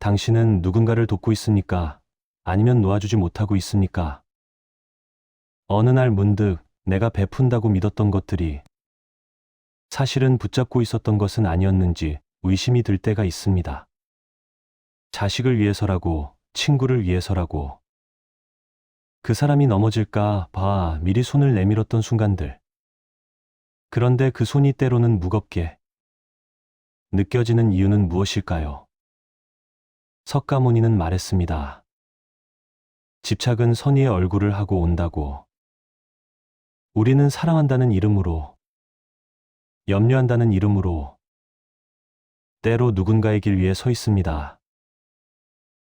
당신은 누군가를 돕고 있습니까? 아니면 놓아주지 못하고 있습니까? 어느 날 문득 내가 베푼다고 믿었던 것들이 사실은 붙잡고 있었던 것은 아니었는지 의심이 들 때가 있습니다. 자식을 위해서라고, 친구를 위해서라고. 그 사람이 넘어질까 봐 미리 손을 내밀었던 순간들. 그런데 그 손이 때로는 무겁게 느껴지는 이유는 무엇일까요? 석가모니는 말했습니다. 집착은 선의의 얼굴을 하고 온다고. 우리는 사랑한다는 이름으로, 염려한다는 이름으로, 때로 누군가의 길 위에 서 있습니다.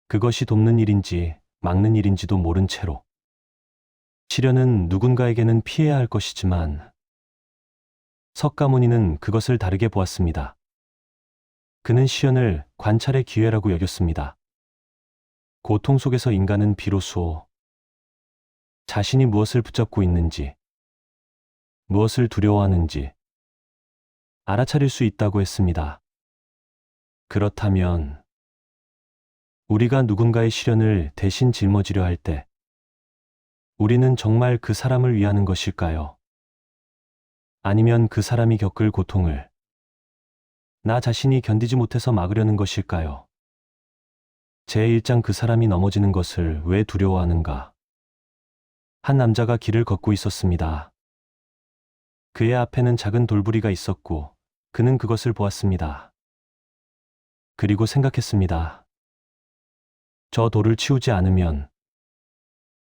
그것이 돕는 일인지 막는 일인지도 모른 채로. 시련은 누군가에게는 피해야 할 것이지만 석가모니는 그것을 다르게 보았습니다. 그는 시련을 관찰의 기회라고 여겼습니다. 고통 속에서 인간은 비로소 자신이 무엇을 붙잡고 있는지, 무엇을 두려워하는지 알아차릴 수 있다고 했습니다. 그렇다면 우리가 누군가의 시련을 대신 짊어지려 할 때 우리는 정말 그 사람을 위하는 것일까요? 아니면 그 사람이 겪을 고통을 나 자신이 견디지 못해서 막으려는 것일까요? 제1장 그 사람이 넘어지는 것을 왜 두려워하는가? 한 남자가 길을 걷고 있었습니다. 그의 앞에는 작은 돌부리가 있었고 그는 그것을 보았습니다. 그리고 생각했습니다. 저 돌을 치우지 않으면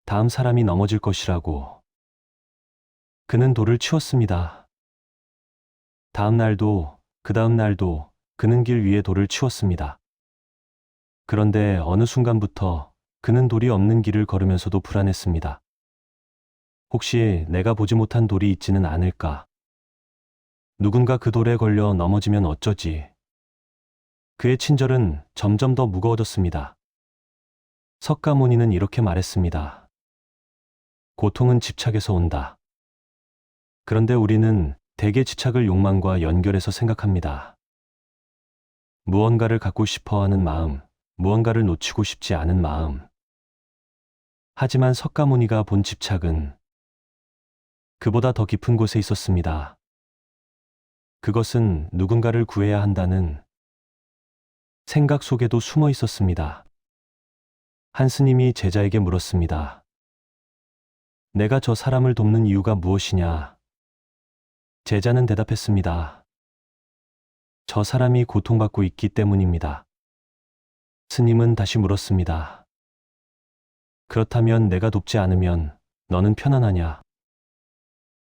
다음 사람이 넘어질 것이라고. 그는 돌을 치웠습니다. 다음 날도 그 다음 날도 그는 길 위에 돌을 치웠습니다. 그런데 어느 순간부터 그는 돌이 없는 길을 걸으면서도 불안했습니다. 혹시 내가 보지 못한 돌이 있지는 않을까? 누군가 그 돌에 걸려 넘어지면 어쩌지? 그의 친절은 점점 더 무거워졌습니다. 석가모니는 이렇게 말했습니다. 고통은 집착에서 온다. 그런데 우리는 대개 집착을 욕망과 연결해서 생각합니다. 무언가를 갖고 싶어 하는 마음, 무언가를 놓치고 싶지 않은 마음. 하지만 석가모니가 본 집착은 그보다 더 깊은 곳에 있었습니다. 그것은 누군가를 구해야 한다는 생각 속에도 숨어 있었습니다. 한 스님이 제자에게 물었습니다. 내가 저 사람을 돕는 이유가 무엇이냐? 제자는 대답했습니다. 저 사람이 고통받고 있기 때문입니다. 스님은 다시 물었습니다. 그렇다면 내가 돕지 않으면 너는 편안하냐?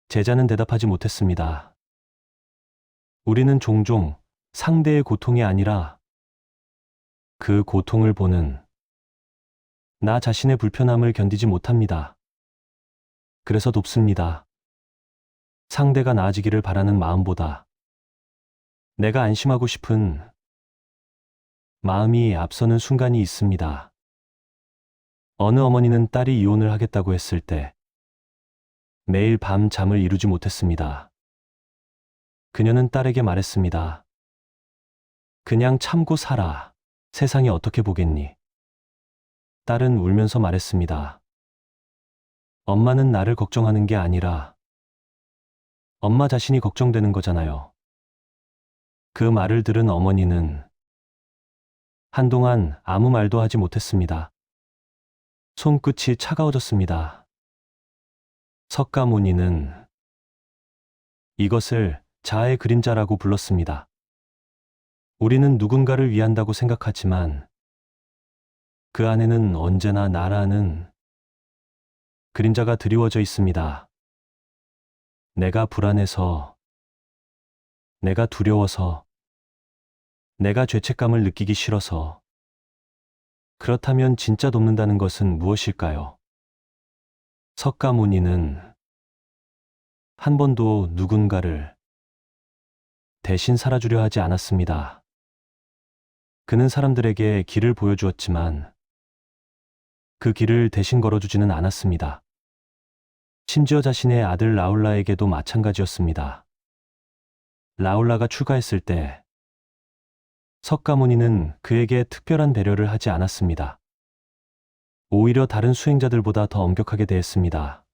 제자는 대답하지 못했습니다. 우리는 종종 상대의 고통이 아니라 그 고통을 보는 나 자신의 불편함을 견디지 못합니다. 그래서 돕습니다. 상대가 나아지기를 바라는 마음보다 내가 안심하고 싶은 마음이 앞서는 순간이 있습니다. 어느 어머니는 딸이 이혼을 하겠다고 했을 때 매일 밤 잠을 이루지 못했습니다. 그녀는 딸에게 말했습니다. 그냥 참고 살아. 세상이 어떻게 보겠니? 딸은 울면서 말했습니다. 엄마는 나를 걱정하는 게 아니라 엄마 자신이 걱정되는 거잖아요. 그 말을 들은 어머니는 한동안 아무 말도 하지 못했습니다. 손끝이 차가워졌습니다. 석가모니는 이것을 자아의 그림자라고 불렀습니다. 우리는 누군가를 위한다고 생각하지만 그 안에는 언제나 나라는 그림자가 드리워져 있습니다. 내가 불안해서, 내가 두려워서, 내가 죄책감을 느끼기 싫어서. 그렇다면 진짜 돕는다는 것은 무엇일까요? 석가모니는 한 번도 누군가를 대신 살아주려 하지 않았습니다. 그는 사람들에게 길을 보여주었지만 그 길을 대신 걸어주지는 않았습니다. 심지어 자신의 아들 라울라에게도 마찬가지였습니다. 라울라가 출가했을 때 석가모니는 그에게 특별한 배려를 하지 않았습니다. 오히려 다른 수행자들보다 더 엄격하게 대했습니다.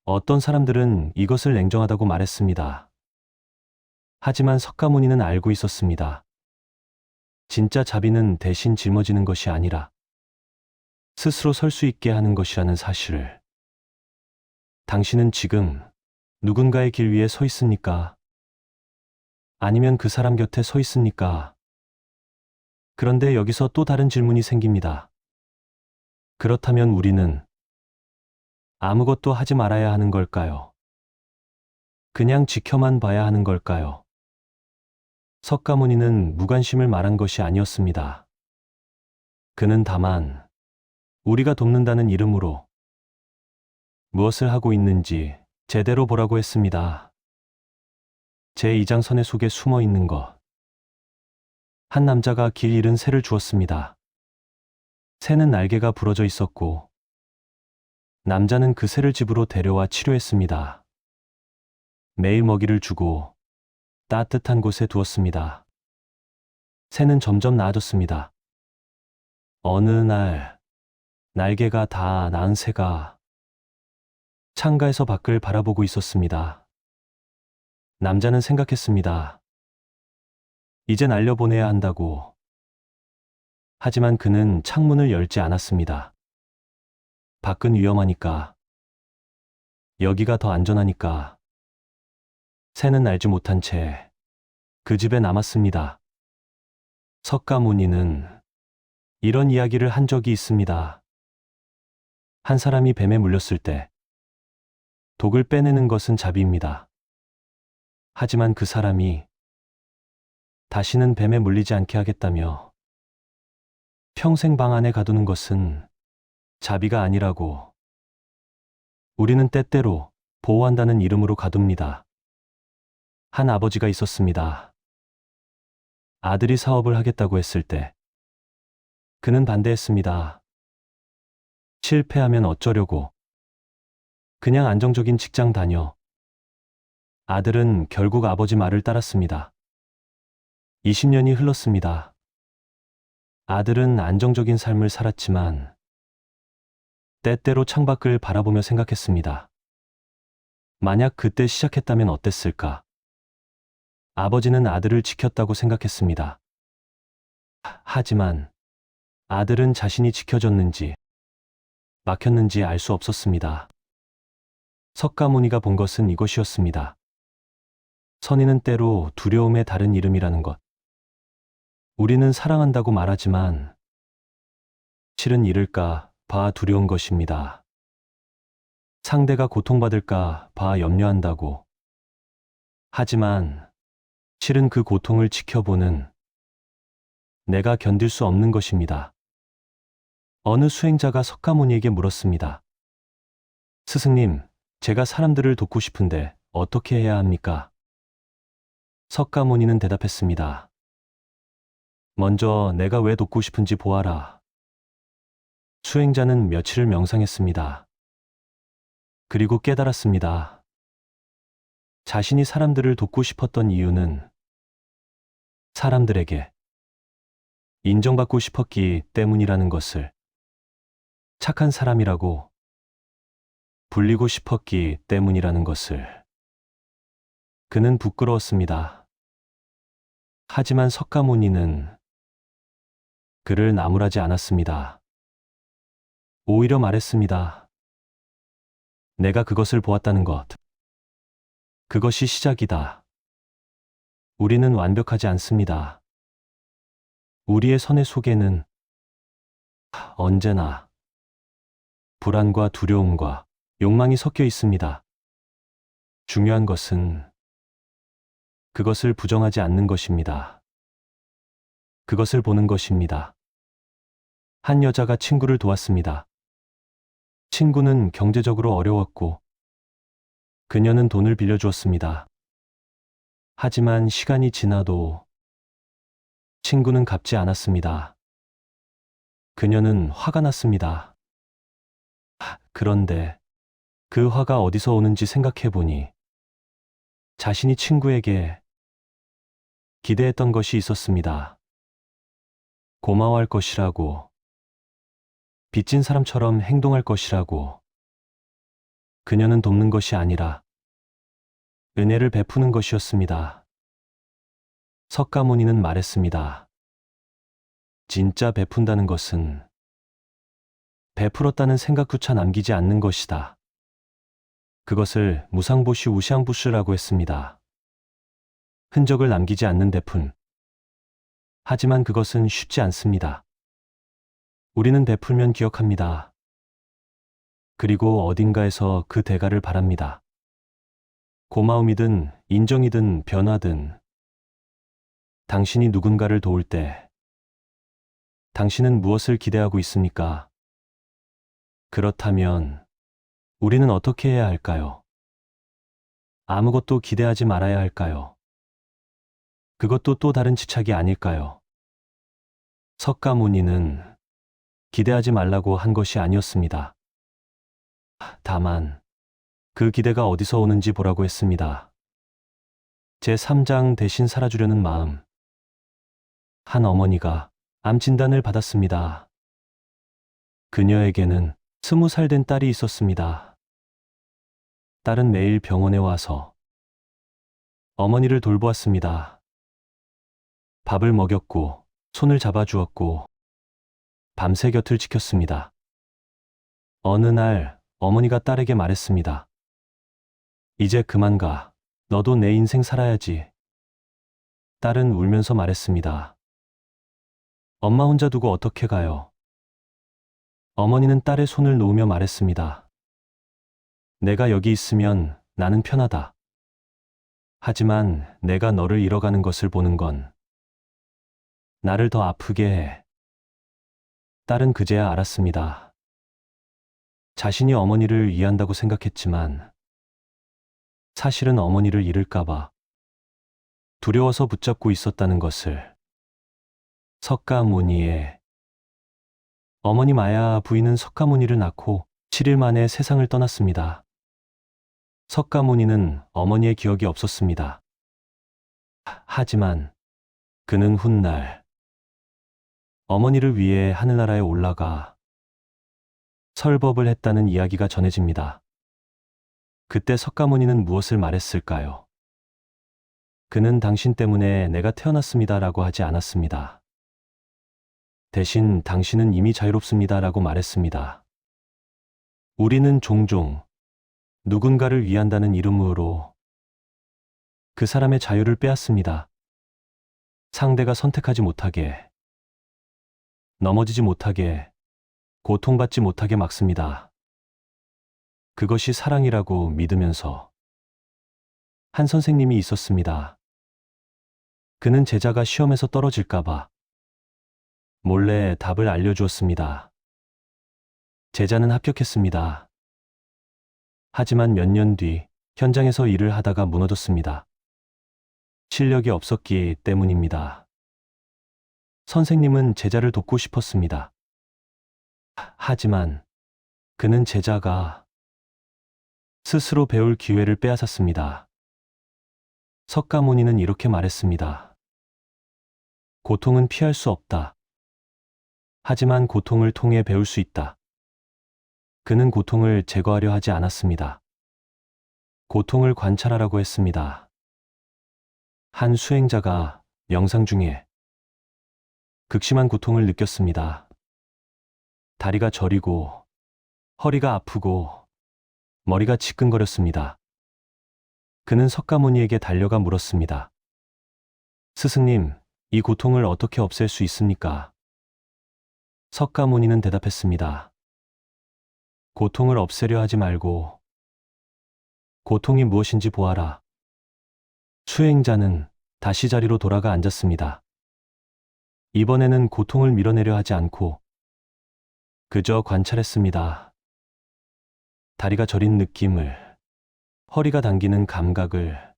어떤 사람들은 이것을 냉정하다고 말했습니다. 하지만 석가모니는 알고 있었습니다. 진짜 자비는 대신 짊어지는 것이 아니라 스스로 설 수 있게 하는 것이라는 사실을. 당신은 지금 누군가의 길 위에 서 있습니까? 아니면 그 사람 곁에 서 있습니까? 그런데 여기서 또 다른 질문이 생깁니다. 그렇다면 우리는 아무것도 하지 말아야 하는 걸까요? 그냥 지켜만 봐야 하는 걸까요? 석가모니는 무관심을 말한 것이 아니었습니다. 그는 다만 우리가 돕는다는 이름으로 무엇을 하고 있는지 제대로 보라고 했습니다. 제2장 선의 속에 숨어 있는 것. 한 남자가 길 잃은 새를 주었습니다. 새는 날개가 부러져 있었고 남자는 그 새를 집으로 데려와 치료했습니다. 매일 먹이를 주고 따뜻한 곳에 두었습니다. 새는 점점 나아졌습니다. 어느 날 날개가 다 나은 새가 창가에서 밖을 바라보고 있었습니다. 남자는 생각했습니다. 이제 날려보내야 한다고. 하지만 그는 창문을 열지 않았습니다. 밖은 위험하니까. 여기가 더 안전하니까. 새는 알지 못한 채 그 집에 남았습니다. 석가모니는 이런 이야기를 한 적이 있습니다. 한 사람이 뱀에 물렸을 때 독을 빼내는 것은 자비입니다. 하지만 그 사람이 다시는 뱀에 물리지 않게 하겠다며 평생 방 안에 가두는 것은 자비가 아니라고. 우리는 때때로 보호한다는 이름으로 가둡니다. 한 아버지가 있었습니다. 아들이 사업을 하겠다고 했을 때 그는 반대했습니다. 실패하면 어쩌려고. 그냥 안정적인 직장 다녀. 아들은 결국 아버지 말을 따랐습니다. 20년이 흘렀습니다. 아들은 안정적인 삶을 살았지만 때때로 창밖을 바라보며 생각했습니다. 만약 그때 시작했다면 어땠을까? 아버지는 아들을 지켰다고 생각했습니다. 하지만 아들은 자신이 지켜졌는지 막혔는지 알 수 없었습니다. 석가모니가 본 것은 이것이었습니다. 선의는 때로 두려움의 다른 이름이라는 것. 우리는 사랑한다고 말하지만 실은 잃을까 봐 두려운 것입니다. 상대가 고통받을까 봐 염려한다고. 하지만 실은 그 고통을 지켜보는 내가 견딜 수 없는 것입니다. 어느 수행자가 석가모니에게 물었습니다. 스승님, 제가 사람들을 돕고 싶은데 어떻게 해야 합니까? 석가모니는 대답했습니다. 먼저 내가 왜 돕고 싶은지 보아라. 수행자는 며칠을 명상했습니다. 그리고 깨달았습니다. 자신이 사람들을 돕고 싶었던 이유는 사람들에게 인정받고 싶었기 때문이라는 것을, 착한 사람이라고 불리고 싶었기 때문이라는 것을. 그는 부끄러웠습니다. 하지만 석가모니는 그를 나무라지 않았습니다. 오히려 말했습니다. 내가 그것을 보았다는 것. 그것이 시작이다. 우리는 완벽하지 않습니다. 우리의 선의 속에는 언제나 불안과 두려움과 욕망이 섞여 있습니다. 중요한 것은 그것을 부정하지 않는 것입니다. 그것을 보는 것입니다. 한 여자가 친구를 도왔습니다. 친구는 경제적으로 어려웠고 그녀는 돈을 빌려주었습니다. 하지만 시간이 지나도 친구는 갚지 않았습니다. 그녀는 화가 났습니다. 그런데 그 화가 어디서 오는지 생각해 보니 자신이 친구에게 기대했던 것이 있었습니다. 고마워할 것이라고, 빚진 사람처럼 행동할 것이라고. 그녀는 돕는 것이 아니라 은혜를 베푸는 것이었습니다. 석가모니는 말했습니다. 진짜 베푼다는 것은 베풀었다는 생각조차 남기지 않는 것이다. 그것을 무상보시 우샹부스라고 했습니다. 흔적을 남기지 않는 베푼. 하지만 그것은 쉽지 않습니다. 우리는 베풀면 기억합니다. 그리고 어딘가에서 그 대가를 바랍니다. 고마움이든 인정이든 변화든 당신이 누군가를 도울 때 당신은 무엇을 기대하고 있습니까? 그렇다면 우리는 어떻게 해야 할까요? 아무것도 기대하지 말아야 할까요? 그것도 또 다른 집착이 아닐까요? 석가모니는 기대하지 말라고 한 것이 아니었습니다. 다만 그 기대가 어디서 오는지 보라고 했습니다. 제3장 대신 살아주려는 마음. 한 어머니가 암 진단을 받았습니다. 그녀에게는 20살 된 딸이 있었습니다. 딸은 매일 병원에 와서 어머니를 돌보았습니다. 밥을 먹였고 손을 잡아주었고 밤새 곁을 지켰습니다. 어느 날 어머니가 딸에게 말했습니다. 이제 그만 가. 너도 내 인생 살아야지. 딸은 울면서 말했습니다. 엄마 혼자 두고 어떻게 가요? 어머니는 딸의 손을 놓으며 말했습니다. 내가 여기 있으면 나는 편하다. 하지만 내가 너를 잃어가는 것을 보는 건 나를 더 아프게 해. 딸은 그제야 알았습니다. 자신이 어머니를 위한다고 생각했지만 사실은 어머니를 잃을까봐 두려워서 붙잡고 있었다는 것을. 석가모니의 어머니 마야 부인은 석가모니를 낳고 7일 만에 세상을 떠났습니다. 석가모니는 어머니의 기억이 없었습니다. 하지만 그는 훗날 어머니를 위해 하늘나라에 올라가 설법을 했다는 이야기가 전해집니다. 그때 석가모니는 무엇을 말했을까요? 그는 당신 때문에 내가 태어났습니다라고 하지 않았습니다. 대신 당신은 이미 자유롭습니다라고 말했습니다. 우리는 종종 누군가를 위한다는 이름으로 그 사람의 자유를 빼앗습니다. 상대가 선택하지 못하게, 넘어지지 못하게, 고통받지 못하게 막습니다. 그것이 사랑이라고 믿으면서. 한 선생님이 있었습니다. 그는 제자가 시험에서 떨어질까봐 몰래 답을 알려주었습니다. 제자는 합격했습니다. 하지만 몇 년 뒤 현장에서 일을 하다가 무너졌습니다. 실력이 없었기 때문입니다. 선생님은 제자를 돕고 싶었습니다. 하지만 그는 제자가 스스로 배울 기회를 빼앗았습니다. 석가모니는 이렇게 말했습니다. 고통은 피할 수 없다. 하지만 고통을 통해 배울 수 있다. 그는 고통을 제거하려 하지 않았습니다. 고통을 관찰하라고 했습니다. 한 수행자가 명상 중에 극심한 고통을 느꼈습니다. 다리가 저리고 허리가 아프고 머리가 지끈거렸습니다. 그는 석가모니에게 달려가 물었습니다. 스승님, 이 고통을 어떻게 없앨 수 있습니까? 석가모니는 대답했습니다. 고통을 없애려 하지 말고 고통이 무엇인지 보아라. 수행자는 다시 자리로 돌아가 앉았습니다. 이번에는 고통을 밀어내려 하지 않고 그저 관찰했습니다. 다리가 저린 느낌을, 허리가 당기는 감각을,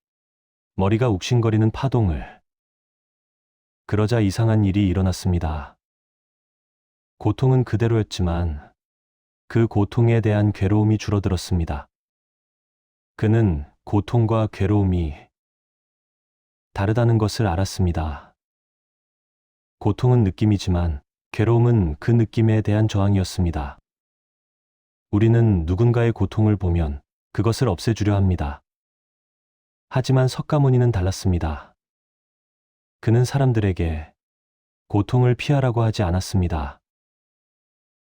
머리가 욱신거리는 파동을. 그러자 이상한 일이 일어났습니다. 고통은 그대로였지만 그 고통에 대한 괴로움이 줄어들었습니다. 그는 고통과 괴로움이 다르다는 것을 알았습니다. 고통은 느낌이지만 괴로움은 그 느낌에 대한 저항이었습니다. 우리는 누군가의 고통을 보면 그것을 없애주려 합니다. 하지만 석가모니는 달랐습니다. 그는 사람들에게 고통을 피하라고 하지 않았습니다.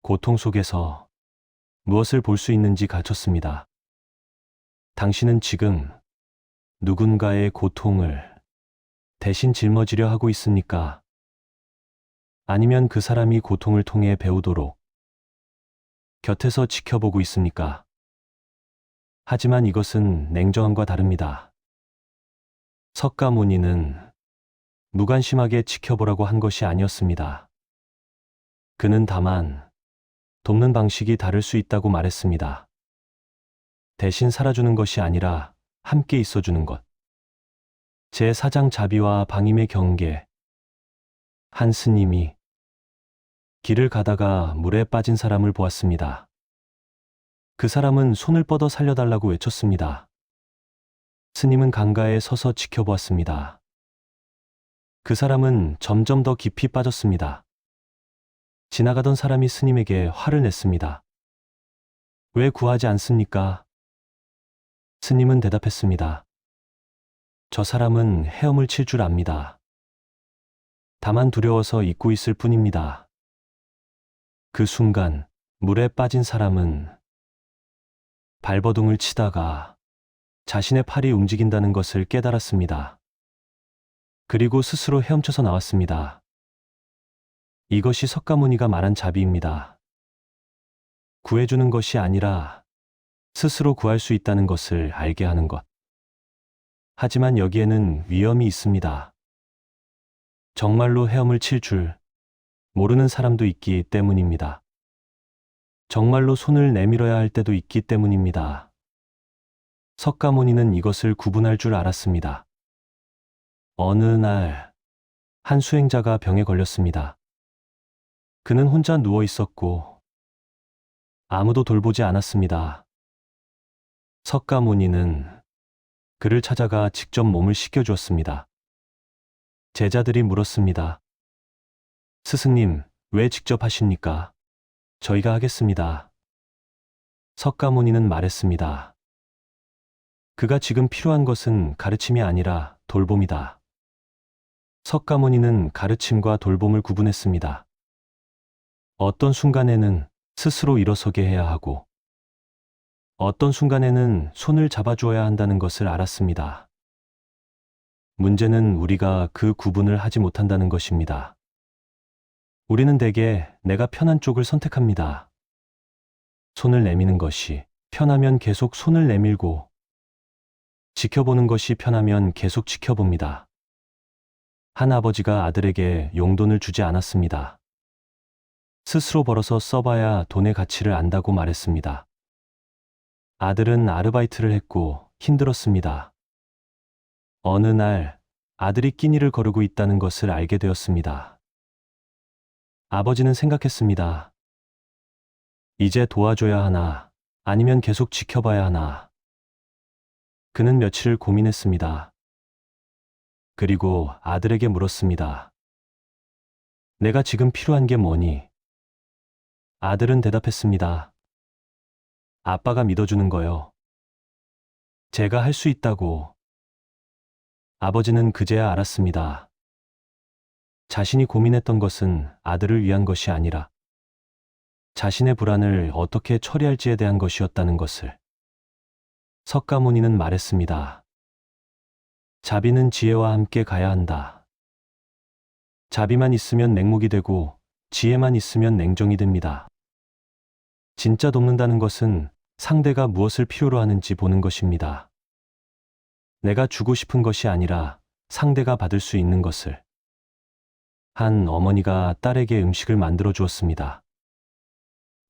고통 속에서 무엇을 볼 수 있는지 가르쳤습니다. 당신은 지금 누군가의 고통을 대신 짊어지려 하고 있습니까? 아니면 그 사람이 고통을 통해 배우도록 곁에서 지켜보고 있습니까? 하지만 이것은 냉정함과 다릅니다. 석가모니는 무관심하게 지켜보라고 한 것이 아니었습니다. 그는 다만 돕는 방식이 다를 수 있다고 말했습니다. 대신 살아주는 것이 아니라 함께 있어주는 것. 제4장 자비와 방임의 경계. 한 스님이 길을 가다가 물에 빠진 사람을 보았습니다. 그 사람은 손을 뻗어 살려달라고 외쳤습니다. 스님은 강가에 서서 지켜보았습니다. 그 사람은 점점 더 깊이 빠졌습니다. 지나가던 사람이 스님에게 화를 냈습니다. 왜 구하지 않습니까? 스님은 대답했습니다. 저 사람은 헤엄을 칠 줄 압니다. 다만 두려워서 잊고 있을 뿐입니다. 그 순간 물에 빠진 사람은 발버둥을 치다가 자신의 팔이 움직인다는 것을 깨달았습니다. 그리고 스스로 헤엄쳐서 나왔습니다. 이것이 석가모니가 말한 자비입니다. 구해주는 것이 아니라 스스로 구할 수 있다는 것을 알게 하는 것. 하지만 여기에는 위험이 있습니다. 정말로 헤엄을 칠 줄 모르는 사람도 있기 때문입니다. 정말로 손을 내밀어야 할 때도 있기 때문입니다. 석가모니는 이것을 구분할 줄 알았습니다. 어느 날, 한 수행자가 병에 걸렸습니다. 그는 혼자 누워 있었고, 아무도 돌보지 않았습니다. 석가모니는 그를 찾아가 직접 몸을 씻겨주었습니다. 제자들이 물었습니다. 스승님, 왜 직접 하십니까? 저희가 하겠습니다. 석가모니는 말했습니다. 그가 지금 필요한 것은 가르침이 아니라 돌봄이다. 석가모니는 가르침과 돌봄을 구분했습니다. 어떤 순간에는 스스로 일어서게 해야 하고, 어떤 순간에는 손을 잡아주어야 한다는 것을 알았습니다. 문제는 우리가 그 구분을 하지 못한다는 것입니다. 우리는 대개 내가 편한 쪽을 선택합니다. 손을 내미는 것이 편하면 계속 손을 내밀고, 지켜보는 것이 편하면 계속 지켜봅니다. 한 아버지가 아들에게 용돈을 주지 않았습니다. 스스로 벌어서 써봐야 돈의 가치를 안다고 말했습니다. 아들은 아르바이트를 했고 힘들었습니다. 어느 날 아들이 끼니를 거르고 있다는 것을 알게 되었습니다. 아버지는 생각했습니다. 이제 도와줘야 하나, 아니면 계속 지켜봐야 하나. 그는 며칠을 고민했습니다. 그리고 아들에게 물었습니다. 내가 지금 필요한 게 뭐니? 아들은 대답했습니다. 아빠가 믿어주는 거요. 제가 할 수 있다고. 아버지는 그제야 알았습니다. 자신이 고민했던 것은 아들을 위한 것이 아니라 자신의 불안을 어떻게 처리할지에 대한 것이었다는 것을. 석가모니는 말했습니다. 자비는 지혜와 함께 가야 한다. 자비만 있으면 맹목이 되고 지혜만 있으면 냉정이 됩니다. 진짜 돕는다는 것은 상대가 무엇을 필요로 하는지 보는 것입니다. 내가 주고 싶은 것이 아니라 상대가 받을 수 있는 것을. 한 어머니가 딸에게 음식을 만들어 주었습니다.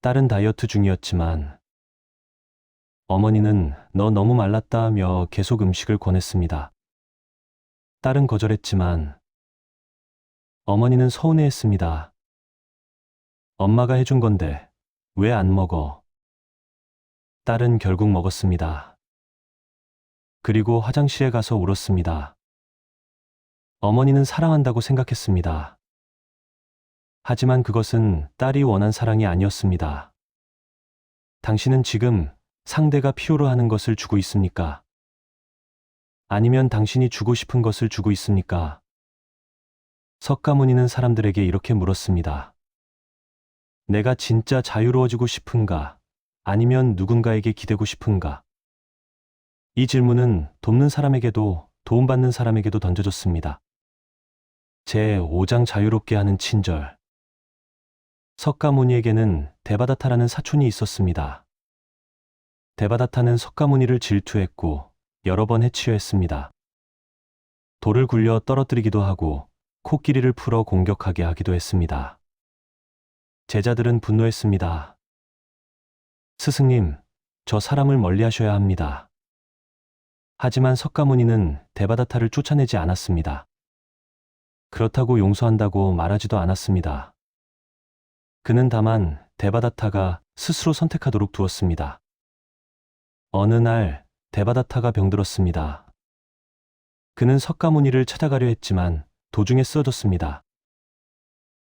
딸은 다이어트 중이었지만 어머니는 너 너무 말랐다 하며 계속 음식을 권했습니다. 딸은 거절했지만 어머니는 서운해했습니다. 엄마가 해준 건데 왜 안 먹어? 딸은 결국 먹었습니다. 그리고 화장실에 가서 울었습니다. 어머니는 사랑한다고 생각했습니다. 하지만 그것은 딸이 원한 사랑이 아니었습니다. 당신은 지금 상대가 필요로 하는 것을 주고 있습니까? 아니면 당신이 주고 싶은 것을 주고 있습니까? 석가모니는 사람들에게 이렇게 물었습니다. 내가 진짜 자유로워지고 싶은가? 아니면 누군가에게 기대고 싶은가? 이 질문은 돕는 사람에게도 도움받는 사람에게도 던져졌습니다. 제 5장 자유롭게 하는 친절. 석가모니에게는 데바다타라는 사촌이 있었습니다. 데바다타는 석가모니를 질투했고 여러 번 해치려 했습니다. 돌을 굴려 떨어뜨리기도 하고 코끼리를 풀어 공격하게 하기도 했습니다. 제자들은 분노했습니다. 스승님, 저 사람을 멀리 하셔야 합니다. 하지만 석가모니는 데바다타를 쫓아내지 않았습니다. 그렇다고 용서한다고 말하지도 않았습니다. 그는 다만 데바다타가 스스로 선택하도록 두었습니다. 어느 날 데바다타가 병들었습니다. 그는 석가모니를 찾아가려 했지만 도중에 쓰러졌습니다.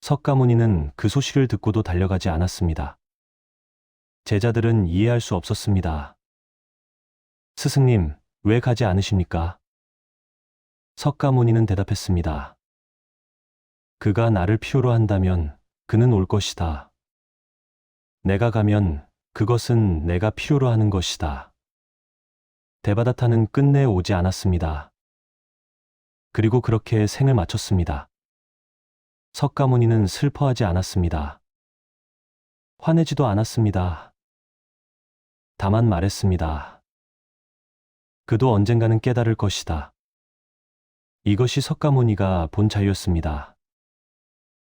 석가모니는 그 소식을 듣고도 달려가지 않았습니다. 제자들은 이해할 수 없었습니다. 스승님, 왜 가지 않으십니까? 석가모니는 대답했습니다. 그가 나를 필요로 한다면 그는 올 것이다. 내가 가면 그것은 내가 필요로 하는 것이다. 데바다타는 끝내 오지 않았습니다. 그리고 그렇게 생을 마쳤습니다. 석가모니는 슬퍼하지 않았습니다. 화내지도 않았습니다. 다만 말했습니다. 그도 언젠가는 깨달을 것이다. 이것이 석가모니가 본 자유였습니다.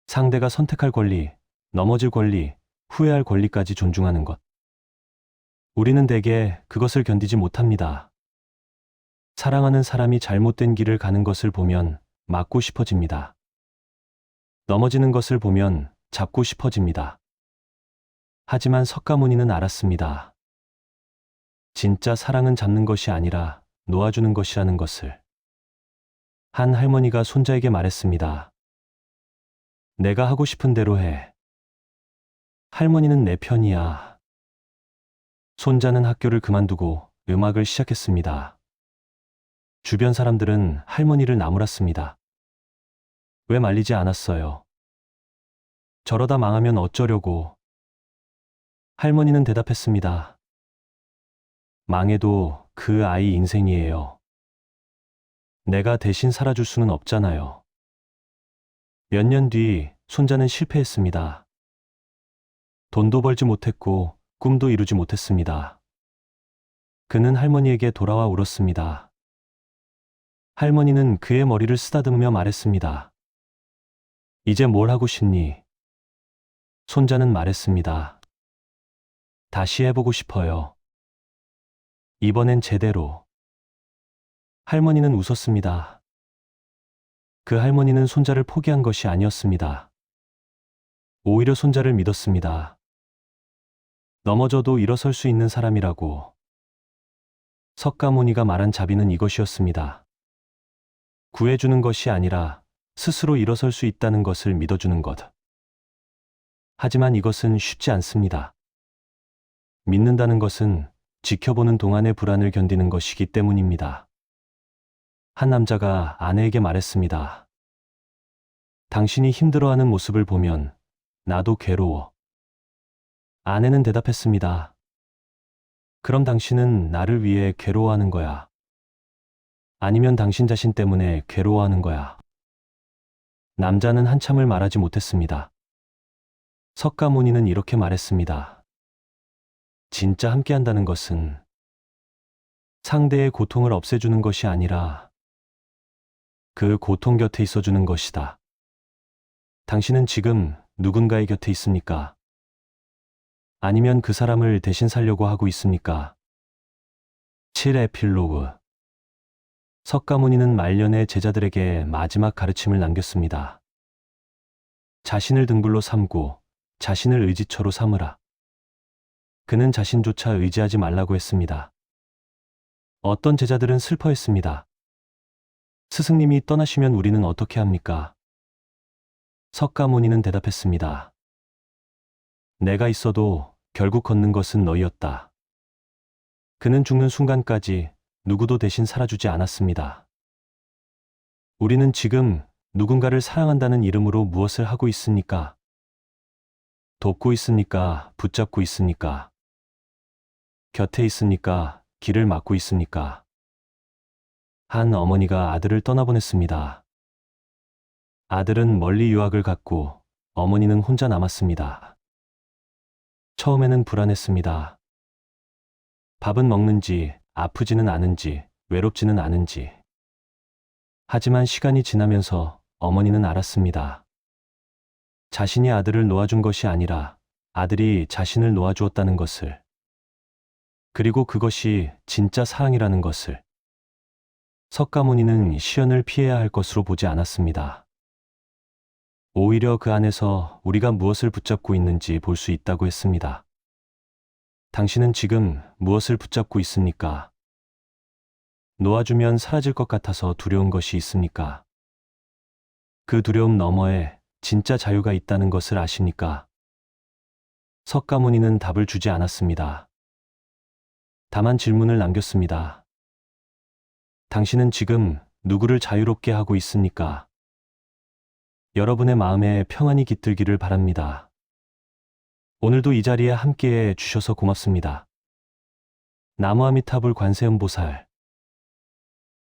상대가 선택할 권리, 넘어질 권리, 후회할 권리까지 존중하는 것. 우리는 대개 그것을 견디지 못합니다. 사랑하는 사람이 잘못된 길을 가는 것을 보면 막고 싶어집니다. 넘어지는 것을 보면 잡고 싶어집니다. 하지만 석가모니는 알았습니다. 진짜 사랑은 잡는 것이 아니라 놓아주는 것이라는 것을. 한 할머니가 손자에게 말했습니다. 내가 하고 싶은 대로 해. 할머니는 내 편이야. 손자는 학교를 그만두고 음악을 시작했습니다. 주변 사람들은 할머니를 나무랐습니다. 왜 말리지 않았어요? 저러다 망하면 어쩌려고? 할머니는 대답했습니다. 망해도 그 아이 인생이에요. 내가 대신 살아줄 수는 없잖아요. 몇 년 뒤 손자는 실패했습니다. 돈도 벌지 못했고 꿈도 이루지 못했습니다. 그는 할머니에게 돌아와 울었습니다. 할머니는 그의 머리를 쓰다듬으며 말했습니다. 이제 뭘 하고 싶니? 손자는 말했습니다. 다시 해보고 싶어요. 이번엔 제대로. 할머니는 웃었습니다. 그 할머니는 손자를 포기한 것이 아니었습니다. 오히려 손자를 믿었습니다. 넘어져도 일어설 수 있는 사람이라고. 석가모니가 말한 자비는 이것이었습니다. 구해주는 것이 아니라 스스로 일어설 수 있다는 것을 믿어주는 것. 하지만 이것은 쉽지 않습니다. 믿는다는 것은 지켜보는 동안의 불안을 견디는 것이기 때문입니다. 한 남자가 아내에게 말했습니다. 당신이 힘들어하는 모습을 보면 나도 괴로워. 아내는 대답했습니다. 그럼 당신은 나를 위해 괴로워하는 거야? 아니면 당신 자신 때문에 괴로워하는 거야? 남자는 한참을 말하지 못했습니다. 석가모니는 이렇게 말했습니다. 진짜 함께한다는 것은 상대의 고통을 없애주는 것이 아니라 그 고통 곁에 있어주는 것이다. 당신은 지금 누군가의 곁에 있습니까? 아니면 그 사람을 대신 살려고 하고 있습니까? 7. 에필로그. 석가모니는 말년에 제자들에게 마지막 가르침을 남겼습니다. 자신을 등불로 삼고 자신을 의지처로 삼으라. 그는 자신조차 의지하지 말라고 했습니다. 어떤 제자들은 슬퍼했습니다. 스승님이 떠나시면 우리는 어떻게 합니까? 석가모니는 대답했습니다. 내가 있어도 결국 걷는 것은 너희였다. 그는 죽는 순간까지 누구도 대신 살아주지 않았습니다. 우리는 지금 누군가를 사랑한다는 이름으로 무엇을 하고 있습니까? 돕고 있습니까? 붙잡고 있습니까? 곁에 있습니까? 길을 막고 있습니까? 한 어머니가 아들을 떠나보냈습니다. 아들은 멀리 유학을 갔고 어머니는 혼자 남았습니다. 처음에는 불안했습니다. 밥은 먹는지, 아프지는 않은지, 외롭지는 않은지. 하지만 시간이 지나면서 어머니는 알았습니다. 자신이 아들을 놓아준 것이 아니라 아들이 자신을 놓아주었다는 것을. 그리고 그것이 진짜 사랑이라는 것을. 석가모니는 시련을 피해야 할 것으로 보지 않았습니다. 오히려 그 안에서 우리가 무엇을 붙잡고 있는지 볼 수 있다고 했습니다. 당신은 지금 무엇을 붙잡고 있습니까? 놓아주면 사라질 것 같아서 두려운 것이 있습니까? 그 두려움 너머에 진짜 자유가 있다는 것을 아십니까? 석가모니는 답을 주지 않았습니다. 다만 질문을 남겼습니다. 당신은 지금 누구를 자유롭게 하고 있습니까? 여러분의 마음에 평안이 깃들기를 바랍니다. 오늘도 이 자리에 함께해 주셔서 고맙습니다. 나무아미타불 관세음보살